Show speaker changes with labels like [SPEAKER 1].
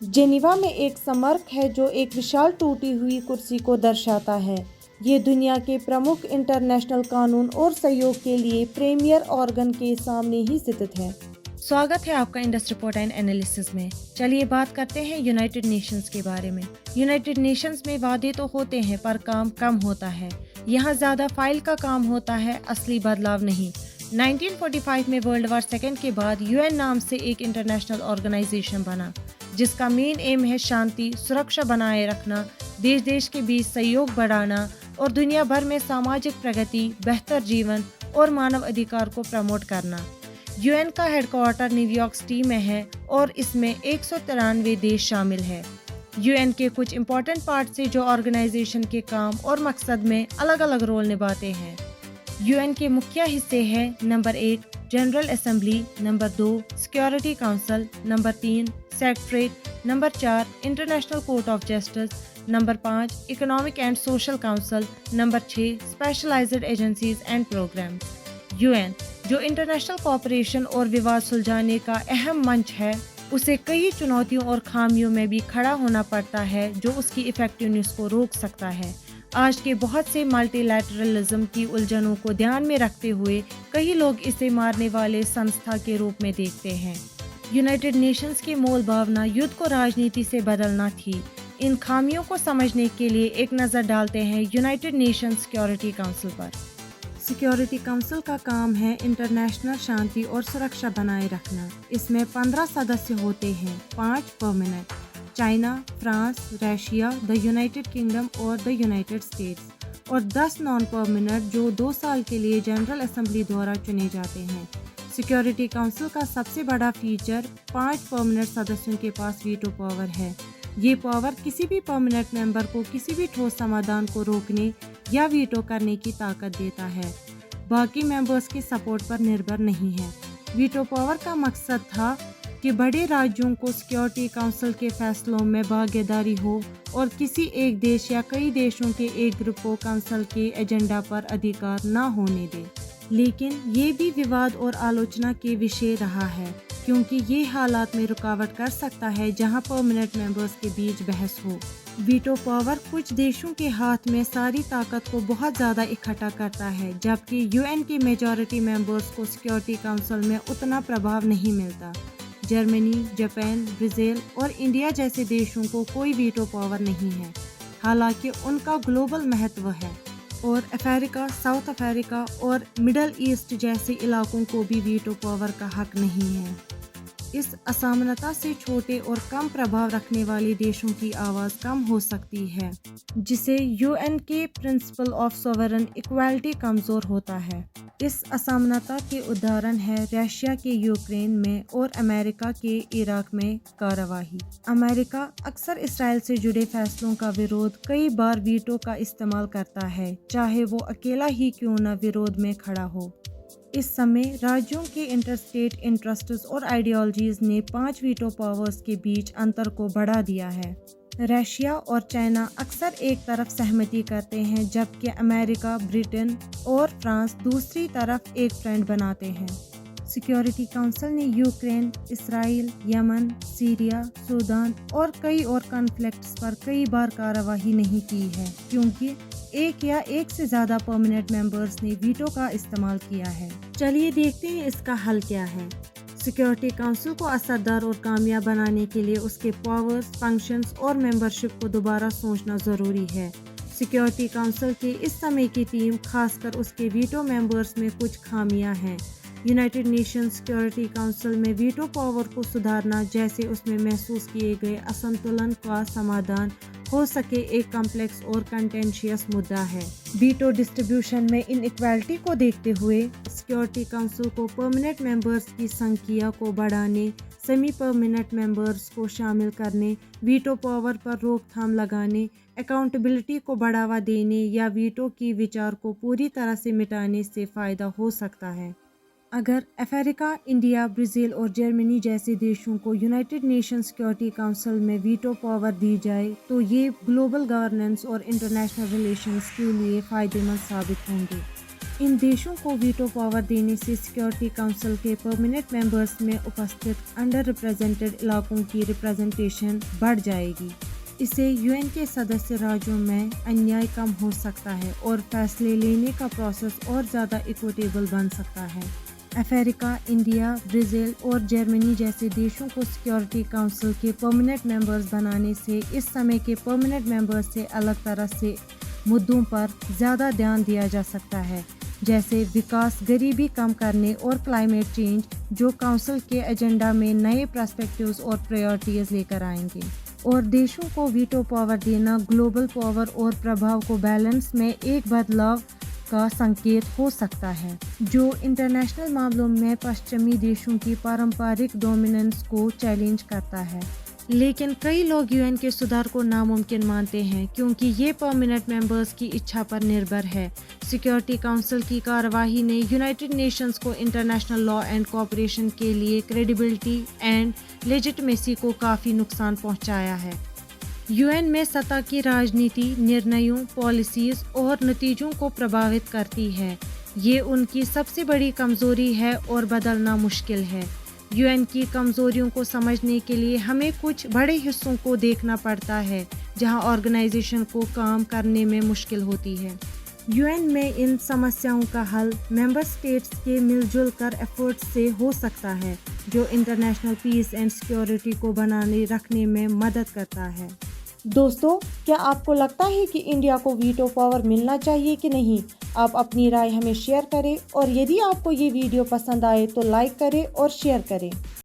[SPEAKER 1] Geneva में एक स्मारक है जो एक विशाल टूटी हुई कुर्सी को दर्शाता है। ये दुनिया के प्रमुख इंटरनेशनल कानून और सहयोग के लिए प्रीमियर ऑर्गन के सामने ही स्थित है।
[SPEAKER 2] स्वागत है आपका इंडस्ट्री रिपोर्ट एंड एनालिसिस में। चलिए बात करते हैं यूनाइटेड नेशंस के बारे में। यूनाइटेड नेशंस में वादे तो होते हैं पर काम कम होता है। यहाँ ज़्यादा फाइल का काम होता है, असली बदलाव नहीं। 1945 में वर्ल्ड वॉर सेकेंड के बाद यूएन नाम से एक इंटरनेशनल ऑर्गेनाइजेशन बना, जिसका मेन एम है शांति सुरक्षा बनाए रखना, देश देश के बीच सहयोग बढ़ाना और दुनिया भर में सामाजिक प्रगति, बेहतर जीवन और मानव अधिकार को प्रमोट करना। यूएन का हेडक्वार्टर न्यूयॉर्क सिटी में है और इसमें 193 देश शामिल है। यूएन के कुछ इम्पोर्टेंट पार्ट से जो ऑर्गेनाइजेशन के काम और मकसद में अलग अलग रोल निभाते हैं। यूएन के मुख्य हिस्से हैं: number 1 General Assembly, number 2 Security Council, number 3 Secretariat, number 4 International Court of Justice, number 5 Economic and Social Council, number 6 specialised agencies and programme. UN जो इंटरनेशनल कोऑपरेशन और विवाद सुलझाने का अहम मंच है, उसे कई चुनौतियों और खामियों में भी खड़ा होना पड़ता है जो उसकी इफेक्टिवनेस को रोक सकता है। आज के बहुत से मल्टीलैटरलिज्म की उलझनों को ध्यान में रखते हुए कई लोग इसे मारने वाले संस्था के रूप में देखते हैं। यूनाइटेड नेशंस की मूल भावना युद्ध को राजनीति से बदलना थी। इन खामियों को समझने के लिए एक नज़र डालते हैं यूनाइटेड नेशंस सिक्योरिटी काउंसिल पर।
[SPEAKER 1] सिक्योरिटी काउंसिल का काम है इंटरनेशनल शांति और सुरक्षा बनाए रखना। इसमें 15 सदस्य होते हैं, 5 permanent: China, France, Russia, the United kingdom और द यूनाइटेड स्टेट्स, और 10 नॉन परमानेंट जो 2 साल के लिए जनरल असेंबली द्वारा चुने जाते हैं। सिक्योरिटी काउंसिल का सबसे बड़ा फीचर 5 परमानेंट सदस्यों के पास वीटो पावर है। ये पावर किसी भी परमानेंट मेंबर को किसी भी ठोस समाधान को रोकने या वीटो करने की ताकत देता है, बाकी मेंबर्स की सपोर्ट पर निर्भर नहीं है। वीटो पावर का मकसद था कि बड़े राज्यों को सिक्योरिटी काउंसिल के फैसलों में भागीदारी हो और किसी एक देश या कई देशों के एक ग्रुप को काउंसिल के एजेंडा पर अधिकार न होने दे। लेकिन ये भी विवाद और आलोचना के विषय रहा है, क्योंकि ये हालात में रुकावट कर सकता है जहां परमानेंट मेंबर्स के बीच बहस हो। वीटो पावर कुछ देशों के हाथ में सारी ताकत को बहुत ज़्यादा इकट्ठा करता है, जबकि यूएन के मेजॉरिटी मेंबर्स को सिक्योरिटी काउंसिल में उतना प्रभाव नहीं मिलता। जर्मनी, जापान, ब्राज़ील और इंडिया जैसे देशों को कोई वीटो पावर नहीं है, हालांकि उनका ग्लोबल महत्व है, और अफ्रीका, साउथ अफ्रीका और मिडल ईस्ट जैसे इलाकों को भी वीटो पावर का हक नहीं है। इस असमानता से छोटे और कम प्रभाव रखने वाले देशों की आवाज़ कम हो सकती है, जिसे यूएन के प्रिंसिपल ऑफ सॉवरेन इक्वालिटी कमज़ोर होता है। इस असमानता के उदाहरण है रशिया के यूक्रेन में और अमेरिका के इराक में कार्रवाई। अमेरिका अक्सर इसराइल से जुड़े फैसलों का विरोध कई बार वीटो का इस्तेमाल करता है, चाहे वो अकेला ही क्यों न विरोध में खड़ा हो। इस समय राज्यों के इंटरस्टेट इंटरेस्ट्स और आइडियोलॉजीज ने 5 वीटो पावर्स के बीच अंतर को बढ़ा दिया है। रशिया और चाइना अक्सर एक तरफ सहमति करते हैं, जबकि अमेरिका, ब्रिटेन और फ्रांस दूसरी तरफ एक फ्रेंड बनाते हैं। सिक्योरिटी काउंसिल ने Ukraine, Israel, Yemen, Syria, Sudan और कई और कॉन्फ्लिक्ट्स पर कई बार कार्रवाई नहीं की है, क्योंकि एक या एक से ज़्यादा परमानेंट मेंबर्स ने वीटो का इस्तेमाल किया है। चलिए देखते हैं इसका हल क्या है। सिक्योरिटी काउंसिल को असरदार और कामयाब बनाने के लिए उसके पावर्स, फंक्शंस और मेंबरशिप को दोबारा सोचना ज़रूरी है। सिक्योरिटी काउंसिल के इस समय की टीम, खासकर उसके वीटो मेंबर्स में कुछ खामियां हैं। यूनाइटेड नेशंस सिक्योरिटी काउंसिल में वीटो पावर को सुधारना, जैसे उसमें महसूस किए गए असंतुलन का समाधान हो सके, एक कॉम्प्लेक्स और कंटेंशियस मुद्दा है। वीटो डिस्ट्रीब्यूशन में इनइक्वालिटी को देखते हुए सिक्योरिटी काउंसिल को परमानेंट मेंबर्स की संख्या को बढ़ाने, सेमी परमानेंट मेंबर्स को शामिल करने, वीटो पावर पर रोकथाम लगाने, अकाउंटेबिलिटी को बढ़ावा देने या वीटो की विचार को पूरी तरह से मिटाने से फ़ायदा हो सकता है। अगर अफ्रीका, इंडिया, ब्राज़ील और जर्मनी जैसे देशों को यूनाइटेड नेशंस सिक्योरिटी काउंसिल में वीटो पावर दी जाए तो ये ग्लोबल गवर्नेंस और इंटरनेशनल रिलेशंस के लिए फ़ायदेमंद साबित होंगे। इन देशों को वीटो पावर देने से सिक्योरिटी काउंसिल के परमानेंट मेंबर्स में उपस्थित अंडर रिप्रेजेंटेड इलाकों की रिप्रेजेंटेशन बढ़ जाएगी। इससे यूएन के सदस्य राज्यों में अन्याय कम हो सकता है और फैसले लेने का प्रोसेस और ज़्यादा इक्विटेबल बन सकता है। अफ्रीका, इंडिया, ब्राज़ील और जर्मनी जैसे देशों को सिक्योरिटी काउंसिल के परमानेंट मेंबर्स बनाने से इस समय के परमानेंट मेंबर्स से अलग तरह से मुद्दों पर ज़्यादा ध्यान दिया जा सकता है, जैसे विकास, गरीबी कम करने और क्लाइमेट चेंज, जो काउंसिल के एजेंडा में नए पर्सपेक्टिव्स और प्रायोरिटीज़ लेकर आएंगे। और देशों को वीटो पावर देना ग्लोबल पावर और प्रभाव को बैलेंस में एक बदलाव का संकेत हो सकता है, जो इंटरनेशनल मामलों में पश्चिमी देशों की पारंपरिक डोमिनेंस को चैलेंज करता है। लेकिन कई लोग यूएन के सुधार को नामुमकिन मानते हैं, क्योंकि ये परमानेंट मेंबर्स की इच्छा पर निर्भर है। सिक्योरिटी काउंसिल की कार्यवाही ने यूनाइटेड नेशंस को इंटरनेशनल लॉ एंड कोऑपरेशन के लिए क्रेडिबिलिटी एंड लेजिटिमेसी को काफ़ी नुकसान पहुंचाया है। यूएन में सत्ता की राजनीति निर्णयों, पॉलिसीज़ और नतीजों को प्रभावित करती है। ये उनकी सबसे बड़ी कमजोरी है और बदलना मुश्किल है। यूएन की कमजोरियों को समझने के लिए हमें कुछ बड़े हिस्सों को देखना पड़ता है जहां ऑर्गेनाइजेशन को काम करने में मुश्किल होती है। यूएन में इन समस्याओं का हल मेंबर स्टेट्स के मिलजुल कर एफर्ट्स से हो सकता है, जो इंटरनेशनल पीस एंड सिक्योरिटी को बनाने रखने में मदद करता है। दोस्तों, क्या आपको लगता है कि इंडिया को वीटो पावर मिलना चाहिए कि नहीं? आप अपनी राय हमें शेयर करें और यदि आपको ये वीडियो पसंद आए तो लाइक करें और शेयर करें।